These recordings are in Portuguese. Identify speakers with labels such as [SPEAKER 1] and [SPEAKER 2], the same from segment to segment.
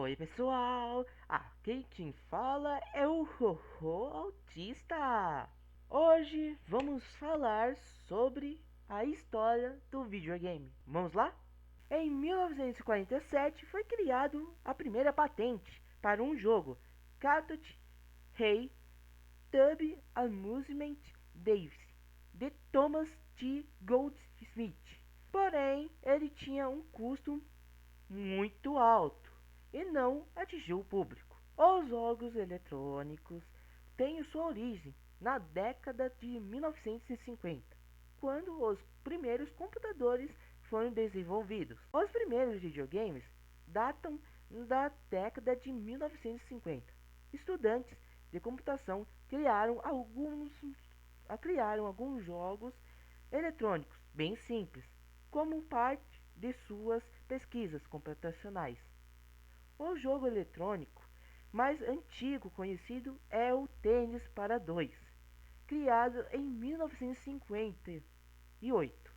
[SPEAKER 1] Oi pessoal, aqui quem fala é o Rorô Autista. Hoje vamos falar sobre a história do videogame. Vamos lá? Em 1947 foi criado a primeira patente para um jogo, Cartridge Hey Tub Amusement Davis, de Thomas T. Goldsmith. Porém, ele tinha um custo muito alto e não atingiu o público. Os jogos eletrônicos têm sua origem na década de 1950, quando os primeiros computadores foram desenvolvidos. Os primeiros videogames datam da década de 1950. Estudantes de computação criaram alguns jogos eletrônicos bem simples, como parte de suas pesquisas computacionais. O jogo eletrônico mais antigo conhecido é o Tênis para Dois, criado em 1958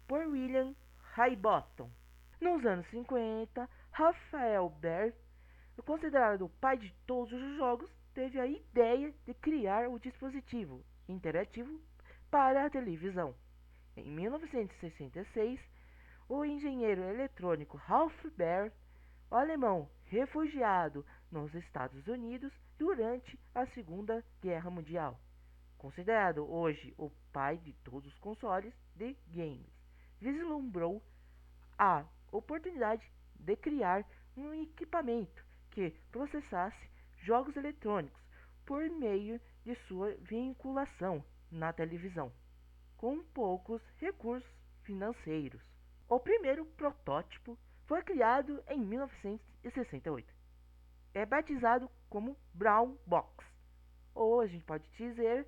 [SPEAKER 1] por William Highbottom. Nos anos 50, Rafael Baer, considerado o pai de todos os jogos, teve a ideia de criar o dispositivo interativo para a televisão. Em 1966, o engenheiro eletrônico Ralph Baer, o alemão refugiado nos Estados Unidos durante a Segunda Guerra Mundial, considerado hoje o pai de todos os consoles de games, vislumbrou a oportunidade de criar um equipamento que processasse jogos eletrônicos por meio de sua vinculação na televisão, com poucos recursos financeiros. O primeiro protótipo foi criado em 1968. É batizado como Brown Box, ou a gente pode dizer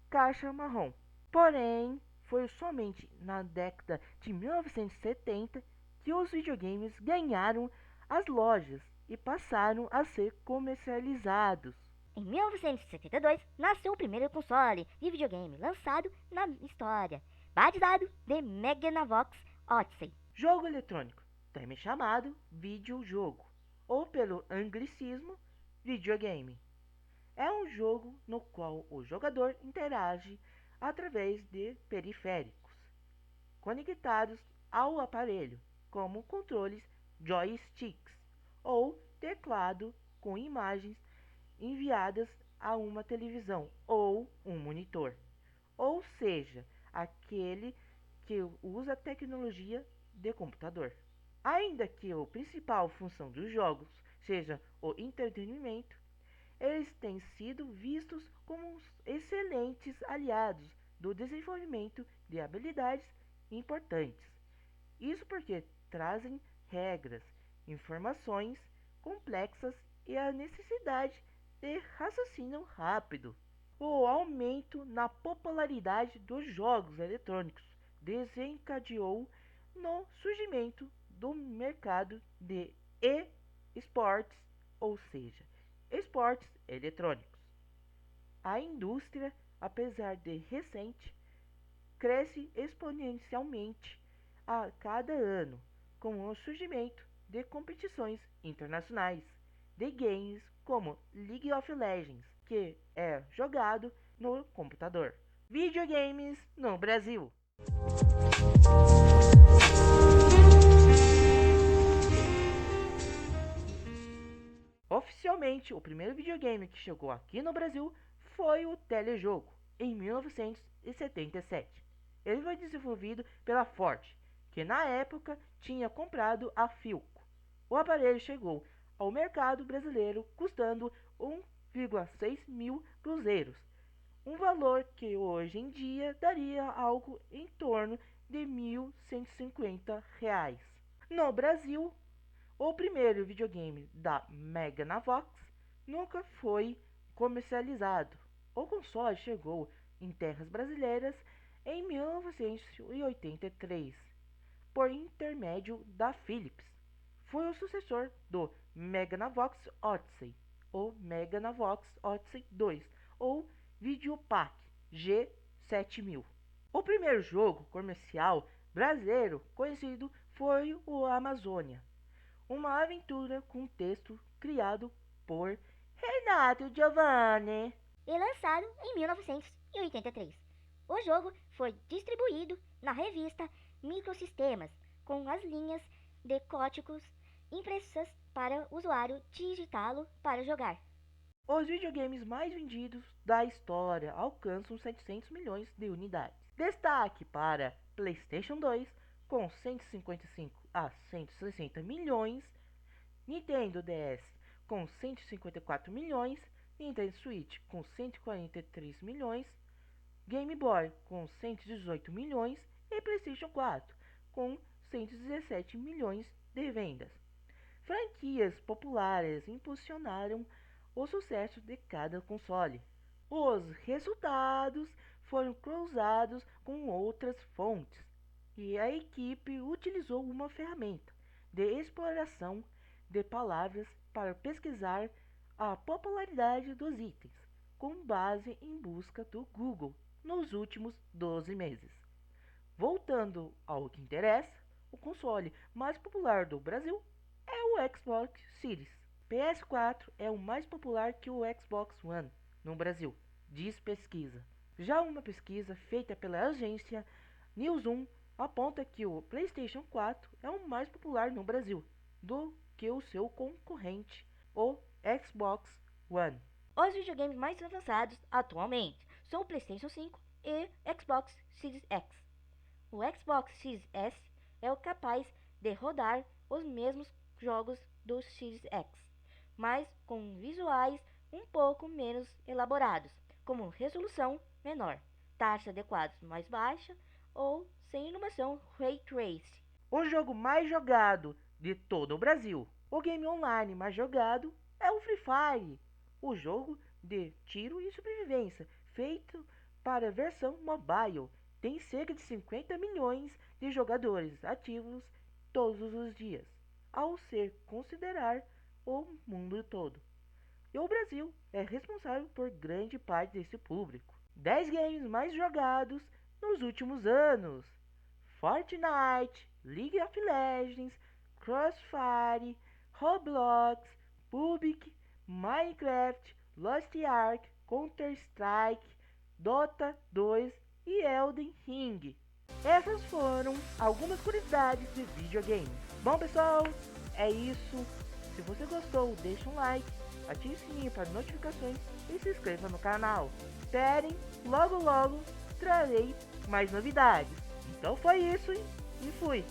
[SPEAKER 1] caixa marrom. Porém, foi somente na década de 1970 que os videogames ganharam as lojas e passaram a ser comercializados.
[SPEAKER 2] Em 1972, nasceu o primeiro console de videogame lançado na história, batizado de Magnavox Odyssey.
[SPEAKER 1] Jogo eletrônico, também chamado videojogo, ou pelo anglicismo, videogame. É um jogo no qual o jogador interage através de periféricos conectados ao aparelho, como controles joysticks ou teclado com imagens enviadas a uma televisão ou um monitor, ou seja, aquele que usa tecnologia de computador. Ainda que a principal função dos jogos seja o entretenimento, eles têm sido vistos como excelentes aliados do desenvolvimento de habilidades importantes. Isso porque trazem regras, informações complexas e a necessidade de raciocínio rápido. O aumento na popularidade dos jogos eletrônicos desencadeou no surgimento do mercado de e-sports, ou seja, esportes eletrônicos. A indústria, apesar de recente, cresce exponencialmente a cada ano com o surgimento de competições internacionais de games como League of Legends, que é jogado no computador. Videogames no Brasil. Oficialmente, o primeiro videogame que chegou aqui no Brasil foi o telejogo, em 1977. Ele foi desenvolvido pela Ford, que na época tinha comprado a Philco. O aparelho chegou ao mercado brasileiro custando 1,6 mil cruzeiros, um valor que hoje em dia daria algo em torno de R$ 1.150. No Brasil, o primeiro videogame da Magnavox nunca foi comercializado. O console chegou em terras brasileiras em 1983, por intermédio da Philips. Foi o sucessor do Magnavox Odyssey, ou Magnavox Odyssey 2, ou Videopack G7000. O primeiro jogo comercial brasileiro conhecido foi o Amazônia. uma aventura com texto criado por Renato Giovanni.
[SPEAKER 2] E lançado em 1983. O jogo foi distribuído na revista Microsistemas, com as linhas de códigos impressas para o usuário digitá-lo para jogar.
[SPEAKER 1] Os videogames mais vendidos da história alcançam 700 milhões de unidades. Destaque para PlayStation 2, com 155 a 160 milhões, Nintendo DS com 154 milhões, Nintendo Switch com 143 milhões, Game Boy com 118 milhões e PlayStation 4 com 117 milhões de vendas. Franquias populares impulsionaram o sucesso de cada console. Os resultados foram cruzados com outras fontes e a equipe utilizou uma ferramenta de exploração de palavras para pesquisar a popularidade dos itens, com base em busca do Google nos últimos 12 meses. Voltando ao que interessa, o console mais popular do Brasil é o Xbox Series. PS4 é o mais popular que o Xbox One no Brasil, diz pesquisa. Já uma pesquisa feita pela agência Newzoo aponta que o PlayStation 4 é o mais popular no Brasil do que o seu concorrente, o Xbox One.
[SPEAKER 2] Os videogames mais lançados atualmente são o PlayStation 5 e Xbox Series X. O Xbox Series S é capaz de rodar os mesmos jogos do Series X, mas com visuais um pouco menos elaborados, como resolução menor, taxa de quadros mais baixa ou sem iluminação Ray Tracing.
[SPEAKER 1] O jogo mais jogado de todo o Brasil. O game online mais jogado é o Free Fire, o jogo de tiro e sobrevivência, feito para a versão mobile. Tem cerca de 50 milhões de jogadores ativos todos os dias, ao ser considerar o mundo todo. E o Brasil é responsável por grande parte desse público. 10 games mais jogados nos últimos anos: Fortnite, League of Legends, Crossfire, Roblox, PUBG, Minecraft, Lost Ark, Counter-Strike, Dota 2 e Elden Ring. Essas foram algumas curiosidades de videogames. Bom, pessoal, é isso. Se você gostou, deixa um like, ative o sininho para notificações e se inscreva no canal. Esperem, logo logo trarei mais novidades. Então foi isso e fui!